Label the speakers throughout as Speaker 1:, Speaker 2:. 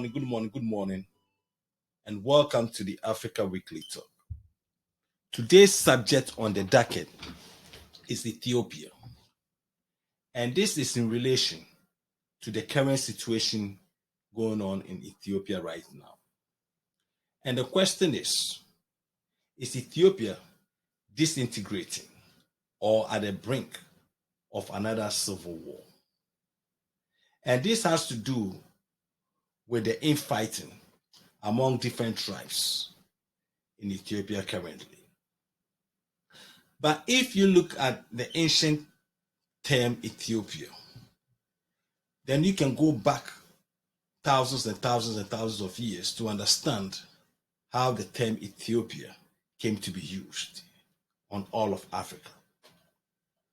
Speaker 1: good morning, and welcome to the Africa Weekly Talk. Today's subject on the docket is Ethiopia, and this is in relation to the current situation going on in Ethiopia right now. And the question is Ethiopia disintegrating or at the brink of another civil war? And this has to do with the infighting among different tribes in Ethiopia currently. But if you look at the ancient term Ethiopia, then you can go back thousands and thousands and thousands of years to understand how the term Ethiopia came to be used on all of Africa.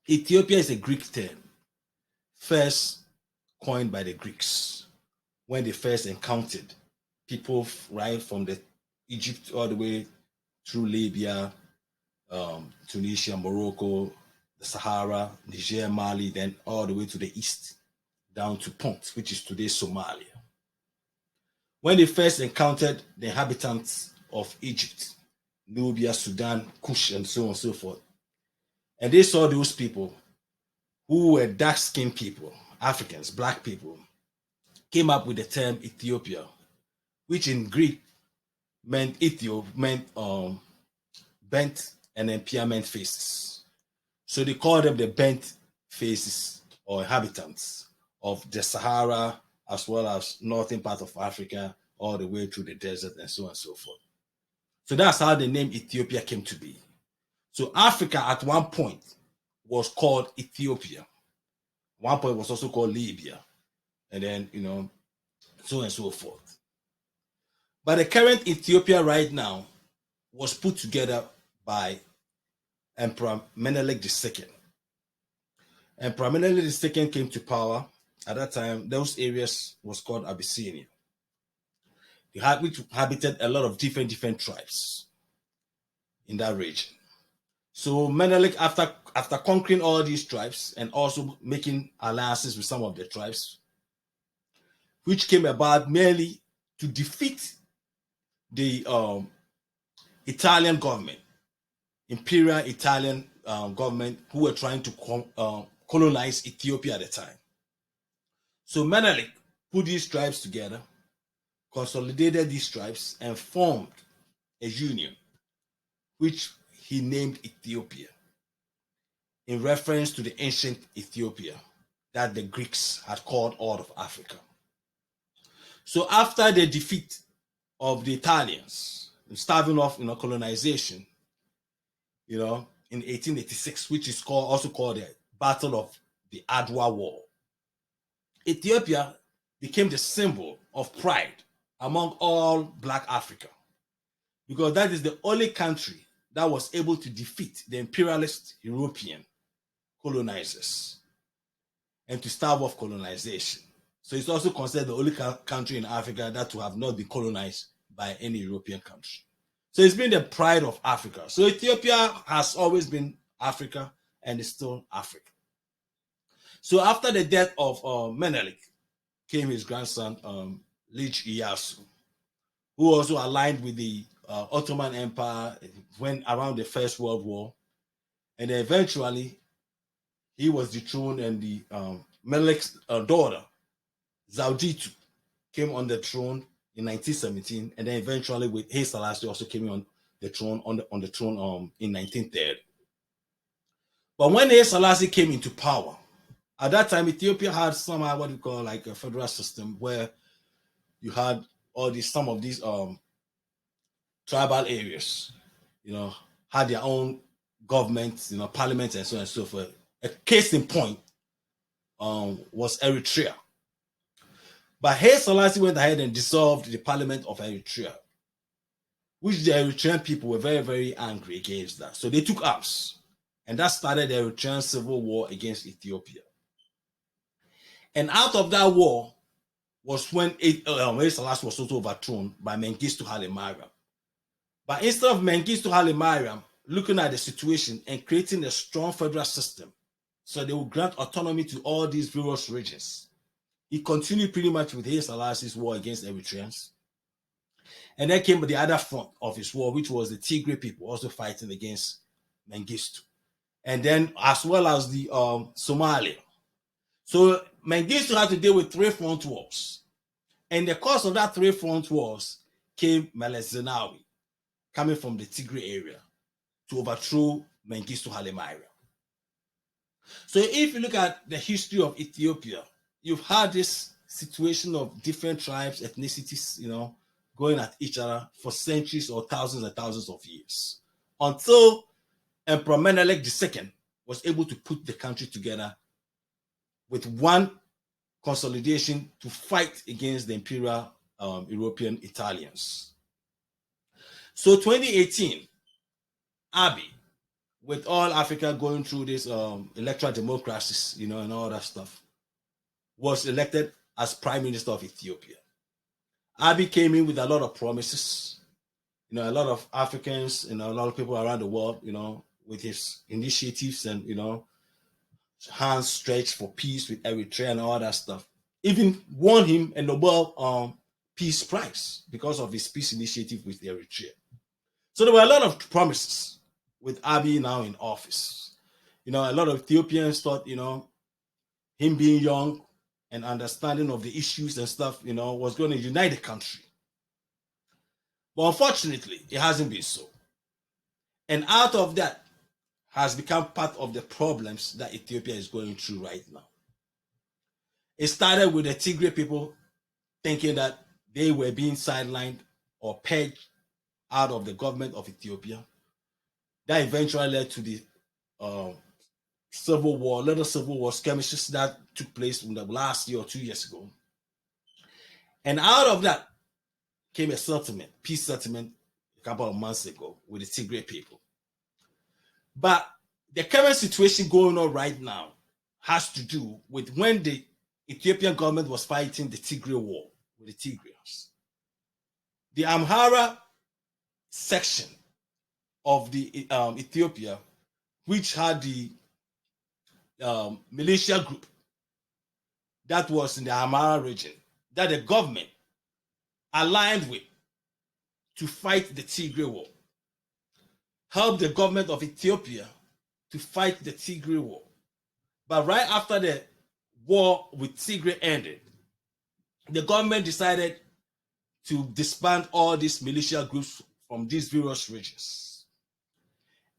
Speaker 1: Ethiopia is a Greek term, first coined by the Greeks when they first encountered people right from the Egypt all the way through Libya, Tunisia, Morocco, the Sahara, Niger, Mali, then all the way to the east, down to Punt, which is today Somalia. When they first encountered the inhabitants of Egypt, Nubia, Sudan, Kush, and so on and so forth, and they saw those people who were dark-skinned people, Africans, black people, came up with the term Ethiopia, which in Greek meant bent, and then Pia meant faces. So they called them the bent faces or inhabitants of the Sahara as well as northern part of Africa all the way through the desert and so on and so forth. So that's how the name Ethiopia came to be. So Africa at one point was called Ethiopia. One point was also called Libya. And then, so on and so forth. But the current Ethiopia right now was put together by Emperor Menelik II. Emperor Menelik II came to power. At that time, those areas was called Abyssinia. Which inhabited a lot of different tribes in that region. So Menelik, after conquering all these tribes and also making alliances with some of the tribes, which came about merely to defeat the Italian government, imperial Italian government, who were trying to colonize Ethiopia at the time. So Menelik put these tribes together, consolidated these tribes, and formed a union, which he named Ethiopia, in reference to the ancient Ethiopia that the Greeks had called all of Africa. So after the defeat of the Italians, starving off colonization, in 1886, which is also called the Battle of the Adwa War, Ethiopia became the symbol of pride among all Black Africa, because that is the only country that was able to defeat the imperialist European colonizers and to starve off colonization. So it's also considered the only country in Africa that to have not been colonized by any European country. So it's been the pride of Africa. So Ethiopia has always been Africa and is still Africa. So after the death of Menelik came his grandson, Lich Iyasu, who also aligned with the Ottoman Empire when around the First World War. And then eventually he was dethroned, and the Menelik's daughter, Zawditu, came on the throne in 1917, and then eventually with Haile Selassie also came on the throne in 1930. But when Haile Selassie came into power, at that time Ethiopia had somehow what we call like a federal system, where you had some of these tribal areas, had their own governments, parliaments, and so on and so forth. A case in point was Eritrea. But Haile Selassie went ahead and dissolved the parliament of Eritrea, which the Eritrean people were very, very angry against that. So they took arms, and that started the Eritrean civil war against Ethiopia. And out of that war was when Haile Selassie was also overthrown by Mengistu Haile Mariam. But instead of Mengistu Haile Mariam looking at the situation and creating a strong federal system, so they will grant autonomy to all these various regions, He continued pretty much with his alliance's war against Eritreans. And then came the other front of his war, which was the Tigray people also fighting against Mengistu. And then as well as the Somalia. So Mengistu had to deal with 3 front wars. And the cause of that 3 front wars came Meles Zenawi, coming from the Tigray area to overthrow Mengistu Haile Mariam. So if you look at the history of Ethiopia, you've had this situation of different tribes, ethnicities, going at each other for centuries or thousands and thousands of years, until Emperor Menelik II was able to put the country together with one consolidation to fight against the imperial European Italians. So 2018, Abiy, with all Africa going through this electoral democracies, and all that stuff, was elected as Prime Minister of Ethiopia. Abiy came in with a lot of promises. A lot of Africans, a lot of people around the world, with his initiatives and, hands stretched for peace with Eritrea and all that stuff. Even won him a Nobel Peace Prize because of his peace initiative with Eritrea. So there were a lot of promises with Abiy now in office. A lot of Ethiopians thought, him being young and understanding of the issues and stuff, was going to unite the country. But unfortunately, it hasn't been so. And out of that has become part of the problems that Ethiopia is going through right now. It started with the Tigray people thinking that they were being sidelined or pegged out of the government of Ethiopia. That eventually led to the little civil war skirmishes that took place in the last year or 2 years ago. And out of that came a settlement, peace settlement, a couple of months ago with the Tigray people. But the current situation going on right now has to do with when the Ethiopian government was fighting the Tigray war with the Tigrayans. The Amhara section of the Ethiopia, which had the militia group that was in the Amhara region, that the government aligned with to fight the Tigray war, helped the government of Ethiopia to fight the Tigray war. But right after the war with Tigray ended, the government decided to disband all these militia groups from these various regions.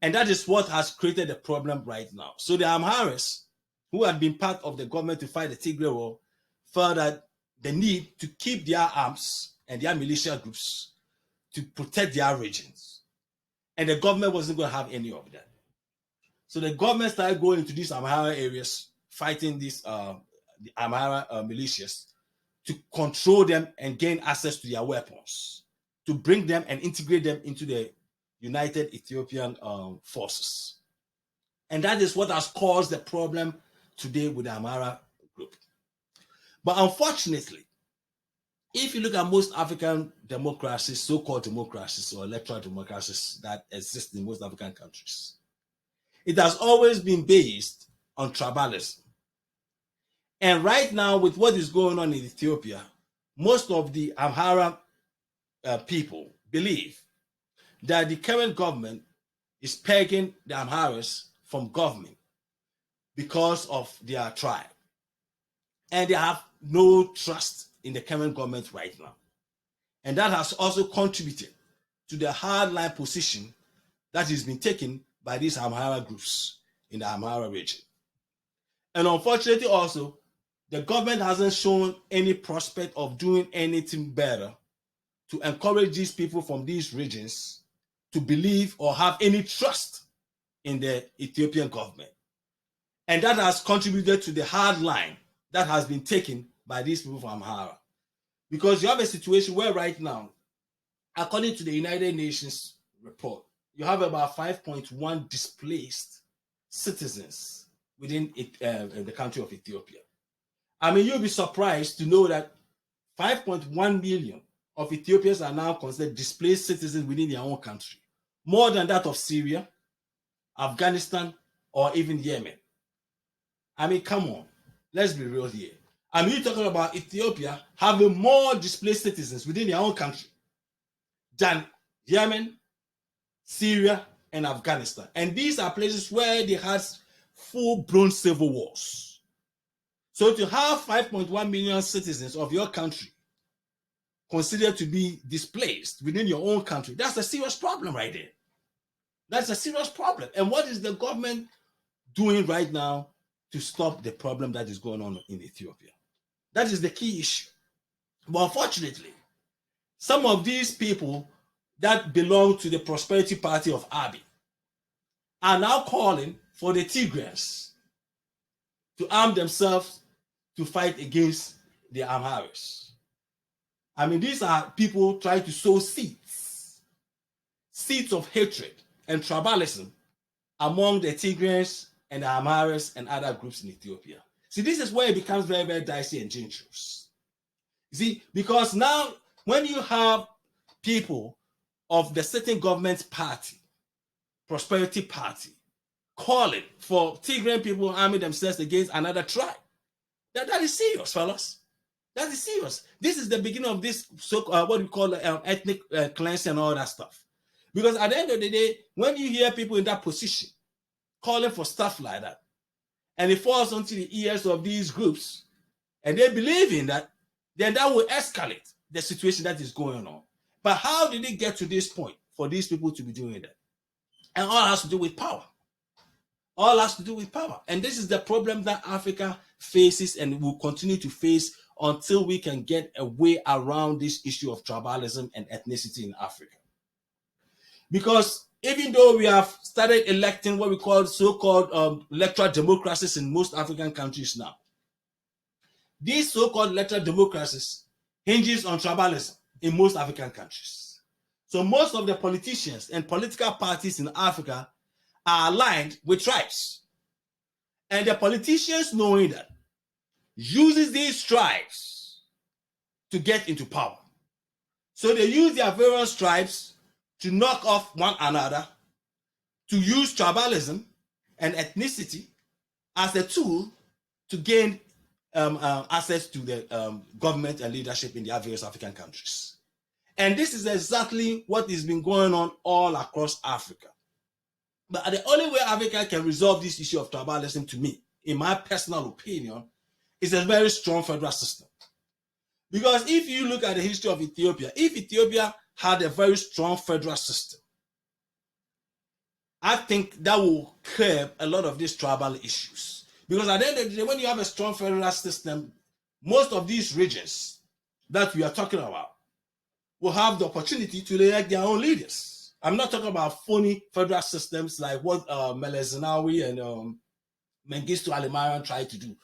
Speaker 1: And that is what has created a problem right now. So the Amharas, who had been part of the government to fight the Tigray war, felt that the need to keep their arms and their militia groups to protect their regions. And the government wasn't going to have any of that. So the government started going into these Amhara areas, fighting these the Amhara militias to control them and gain access to their weapons, to bring them and integrate them into the United Ethiopian forces. And that is what has caused the problem today with the Amhara group. But unfortunately, if you look at most African democracies, so-called democracies or electoral democracies that exist in most African countries, it has always been based on tribalism. And right now, with what is going on in Ethiopia, most of the Amhara people believe that the current government is pegging the Amharas from government because of their tribe. And they have no trust in the current government right now. And that has also contributed to the hardline position that has been taken by these Amhara groups in the Amhara region. And unfortunately also, the government hasn't shown any prospect of doing anything better to encourage these people from these regions to believe or have any trust in the Ethiopian government. And that has contributed to the hard line that has been taken by these people from Amhara. Because you have a situation where right now, according to the United Nations report, you have about 5.1 displaced citizens within the country of Ethiopia. I mean, you'll be surprised to know that 5.1 million of Ethiopians are now considered displaced citizens within their own country, more than that of Syria, Afghanistan, or even Yemen. I mean, come on, let's be real here. I mean, you're talking about Ethiopia having more displaced citizens within their own country than Yemen, Syria, and Afghanistan. And these are places where they had full-blown civil wars. So to have 5.1 million citizens of your country considered to be displaced within your own country, that's a serious problem right there. That's a serious problem. And what is the government doing right now to stop the problem that is going on in Ethiopia? That is the key issue. But unfortunately, some of these people that belong to the Prosperity Party of Abiy are now calling for the Tigrayans to arm themselves to fight against the Amharas. I mean, these are people trying to sow seeds of hatred and tribalism among the Tigrayans and the Amharas and other groups in Ethiopia. See, this is where it becomes very, very dicey and dangerous. You see, because now when you have people of the sitting government party, Prosperity Party, calling for Tigrayan people arming themselves against another tribe, that is serious, fellas. That is serious. This is the beginning of this what we call ethnic cleansing and all that stuff. Because at the end of the day, when you hear people in that position calling for stuff like that, and it falls onto the ears of these groups, and they believe in that, then that will escalate the situation that is going on. But how did it get to this point for these people to be doing that? And all has to do with power. All has to do with power. And this is the problem that Africa faces and will continue to face until we can get a way around this issue of tribalism and ethnicity in Africa. Because even though we have started electing what we call so-called electoral democracies in most African countries now, these so-called electoral democracies hinges on tribalism in most African countries. So most of the politicians and political parties in Africa are aligned with tribes. And the politicians, knowing that, uses these tribes to get into power. So they use their various tribes to knock off one another, to use tribalism and ethnicity as a tool to gain access to the government and leadership in their various African countries. And this is exactly what has been going on all across Africa. But the only way Africa can resolve this issue of tribalism, to me, in my personal opinion, is a very strong federal system. Because if you look at the history of Ethiopia, if Ethiopia had a very strong federal system, I think that will curb a lot of these tribal issues. Because at the end of the day, when you have a strong federal system, most of these regions that we are talking about will have the opportunity to elect their own leaders. I'm not talking about phony federal systems like what Meles Zenawi and Mengistu Haile tried to do,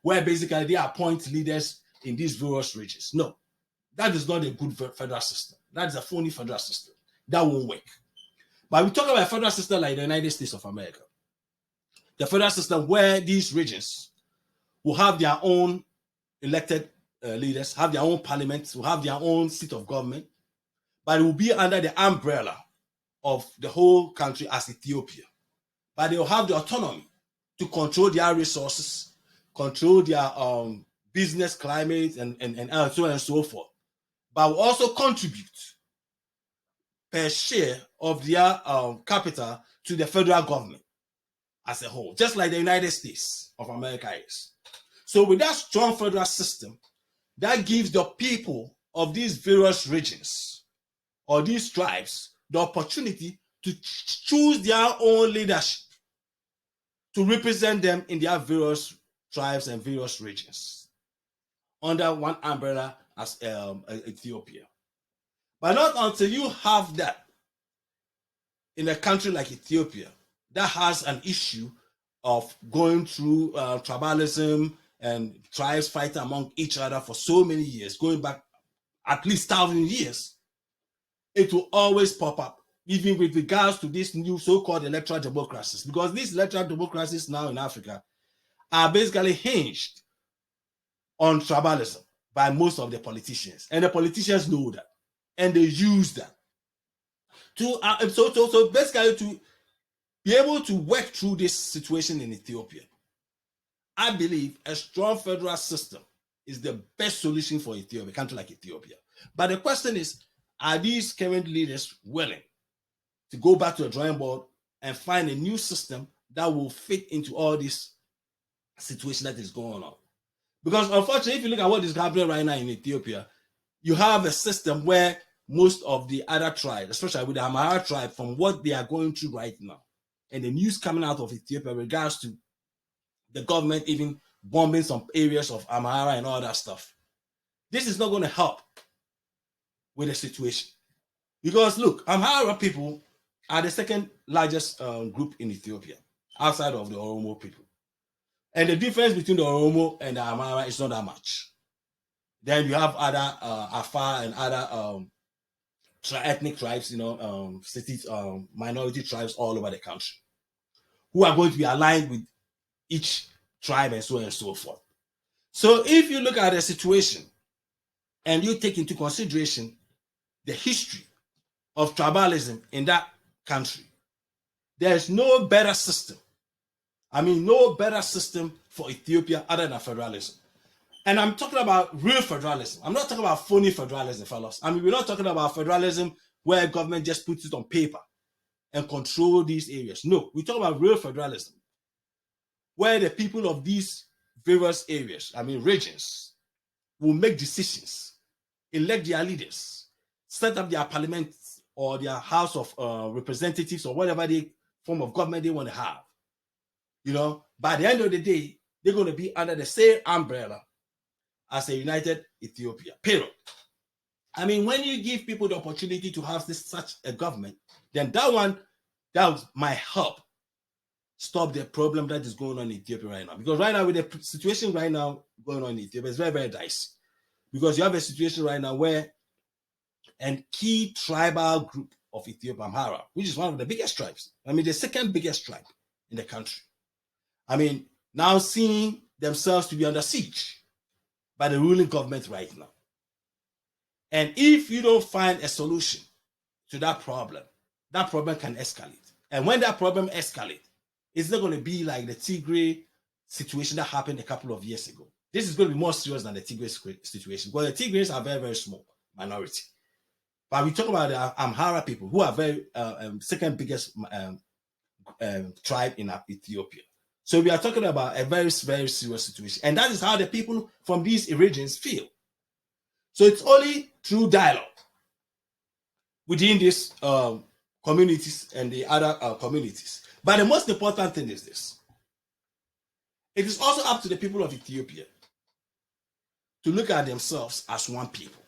Speaker 1: where basically they appoint leaders in these various regions. No, that is not a good federal system. That is a phony federal system. That won't work. But we talk about a federal system like the United States of America. The federal system where these regions will have their own elected leaders, have their own parliaments, will have their own seat of government, but it will be under the umbrella of the whole country as Ethiopia. But they will have the autonomy to control their resources, control their business climate, and so on and so forth. But will also contribute per share of their capital to the federal government as a whole, just like the United States of America is. So with that strong federal system, that gives the people of these various regions or these tribes the opportunity to choose their own leadership to represent them in their various tribes and various regions under one umbrella as Ethiopia. But not until you have that in a country like Ethiopia that has an issue of going through tribalism and tribes fighting among each other for so many years, going back at least 1,000 years, it will always pop up, even with regards to these new so-called electoral democracies. Because these electoral democracies now in Africa are basically hinged on tribalism by most of the politicians. And the politicians know that. And they use that. So basically to be able to work through this situation in Ethiopia, I believe a strong federal system is the best solution for Ethiopia, a country like Ethiopia. But the question is, are these current leaders willing to go back to the drawing board and find a new system that will fit into all this situation that is going on? Because unfortunately, if you look at what is happening right now in Ethiopia, you have a system where most of the other tribes, especially with the Amhara tribe, from what they are going through right now, and the news coming out of Ethiopia in regards to the government even bombing some areas of Amhara and all that stuff, this is not going to help with the situation. Because look, Amhara people are the second largest group in Ethiopia, outside of the Oromo people. And the difference between the Oromo and the Amhara is not that much. Then you have other Afar and other ethnic tribes, cities, minority tribes all over the country, who are going to be aligned with each tribe and so on and so forth. So if you look at the situation and you take into consideration the history of tribalism in that country, there's no better system. No better system for Ethiopia other than federalism. And I'm talking about real federalism. I'm not talking about phony federalism, fellas. We're not talking about federalism where government just puts it on paper and control these areas. No, we're talking about real federalism, where the people of these various areas, regions, will make decisions, elect their leaders, set up their parliament or their house of representatives or whatever form of government they want to have. By the end of the day, they're going to be under the same umbrella as a united Ethiopia, period. When you give people the opportunity to have such a government, then that might help stop the problem that is going on in Ethiopia right now. Because right now, with the situation right now going on in Ethiopia, it's very, very dicey. Because you have a situation right now where a key tribal group of Ethiopia, Amhara, which is one of the biggest tribes, the second biggest tribe in the country, now seeing themselves to be under siege by the ruling government right now. And if you don't find a solution to that problem can escalate. And when that problem escalates, it's not going to be like the Tigray situation that happened a couple of years ago. This is going to be more serious than the Tigray situation, because the Tigrays are very, very small minority. But we talk about the Amhara people, who are very second biggest tribe in Ethiopia. So we are talking about a very, very serious situation. And that is how the people from these regions feel. So it's only through dialogue within these communities and the other communities. But the most important thing is this. It is also up to the people of Ethiopia to look at themselves as one people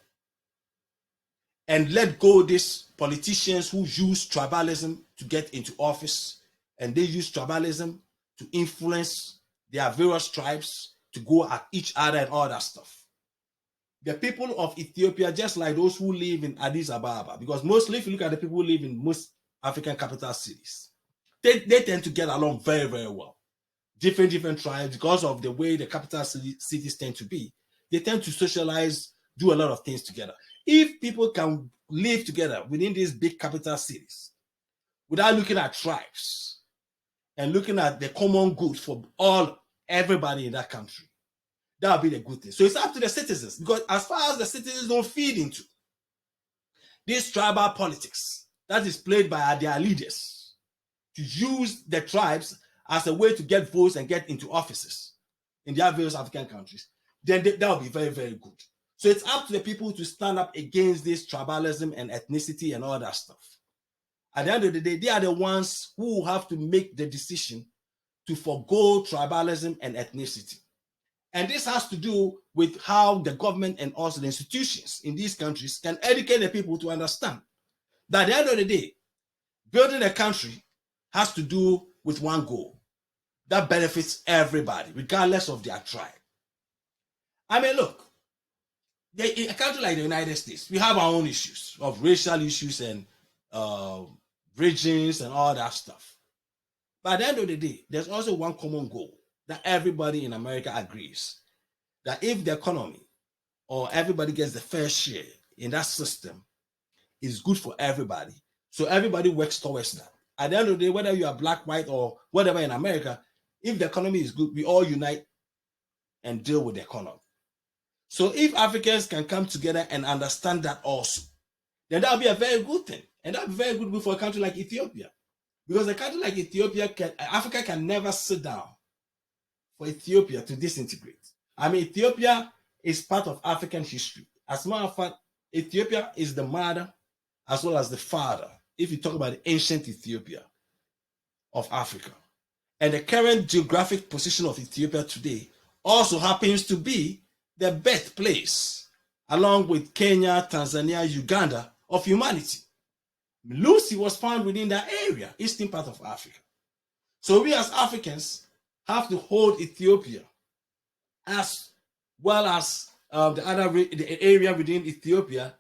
Speaker 1: and let go of these politicians who use tribalism to get into office, and they use tribalism to influence their various tribes to go at each other and all that stuff. The people of Ethiopia, just like those who live in Addis Ababa, because mostly if you look at the people who live in most African capital cities, they tend to get along very, very well. Different tribes, because of the way the capital cities tend to be, they tend to socialize, do a lot of things together. If people can live together within these big capital cities without looking at tribes and looking at the common good for everybody in that country, that would be the good thing. So it's up to the citizens, because as far as the citizens don't feed into this tribal politics that is played by their leaders to use the tribes as a way to get votes and get into offices in their various African countries, then that will be very, very good. So it's up to the people to stand up against this tribalism and ethnicity and all that stuff. At the end of the day, they are the ones who have to make the decision to forgo tribalism and ethnicity. And this has to do with how the government and also the institutions in these countries can educate the people to understand that at the end of the day, building a country has to do with one goal that benefits everybody, regardless of their tribe. Look, in a country like the United States, we have our own issues of racial issues and regions and all that stuff. But at the end of the day, there's also one common goal that everybody in America agrees, that if the economy or everybody gets the fair share in that system, is good for everybody. So everybody works towards that. At the end of the day, whether you are black, white, or whatever in America, if the economy is good, we all unite and deal with the economy. So if Africans can come together and understand that also, then that will be a very good thing. And that will be very good for a country like Ethiopia. Because a country like Ethiopia, Africa can never sit down for Ethiopia to disintegrate. I mean, Ethiopia is part of African history. As a matter of fact, Ethiopia is the mother as well as the father, if you talk about the ancient Ethiopia of Africa. And the current geographic position of Ethiopia today also happens to be the birthplace, along with Kenya, Tanzania, Uganda, of humanity. Lucy was found within that area, eastern part of Africa. So we as Africans have to hold Ethiopia as well as the area within Ethiopia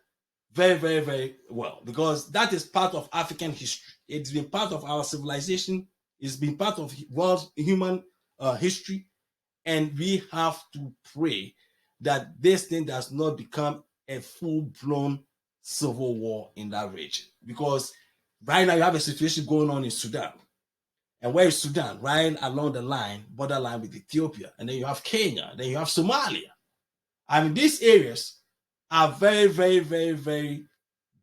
Speaker 1: very, very, very well, because that is part of African history. It's been part of our civilization. It's been part of world human history, and we have to pray that this thing does not become a full-blown civil war in that region. Because right now you have a situation going on in Sudan. And where is Sudan? Right along the line, borderline with Ethiopia. And then you have Kenya. Then you have Somalia. I mean, these areas are very, very, very, very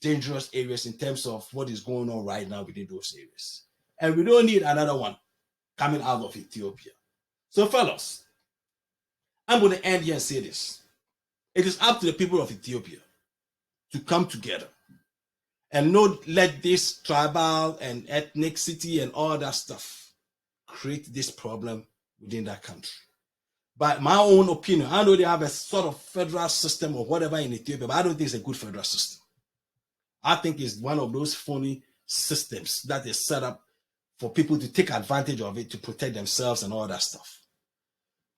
Speaker 1: dangerous areas in terms of what is going on right now within those areas. And we don't need another one coming out of Ethiopia. So, fellas, I'm going to end here and say this. It is up to the people of Ethiopia to come together and not let this tribal and ethnicity and all that stuff create this problem within that country. By my own opinion, I know they have a sort of federal system or whatever in Ethiopia, but I don't think it's a good federal system. I think it's one of those phony systems that is set up for people to take advantage of it to protect themselves and all that stuff.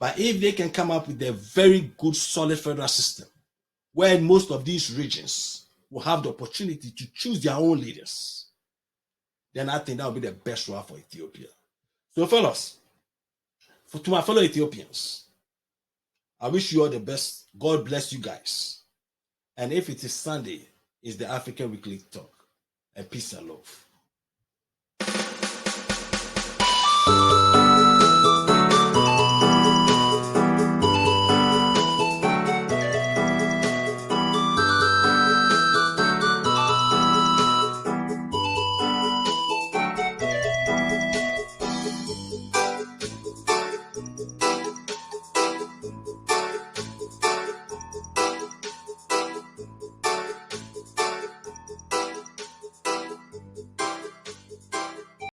Speaker 1: But if they can come up with a very good, solid federal system, where most of these regions will have the opportunity to choose their own leaders, then I think that will be the best route for Ethiopia. So, fellas, to my fellow Ethiopians, I wish you all the best. God bless you guys. And if it is Sunday, it's the African Weekly Talk. And peace and love.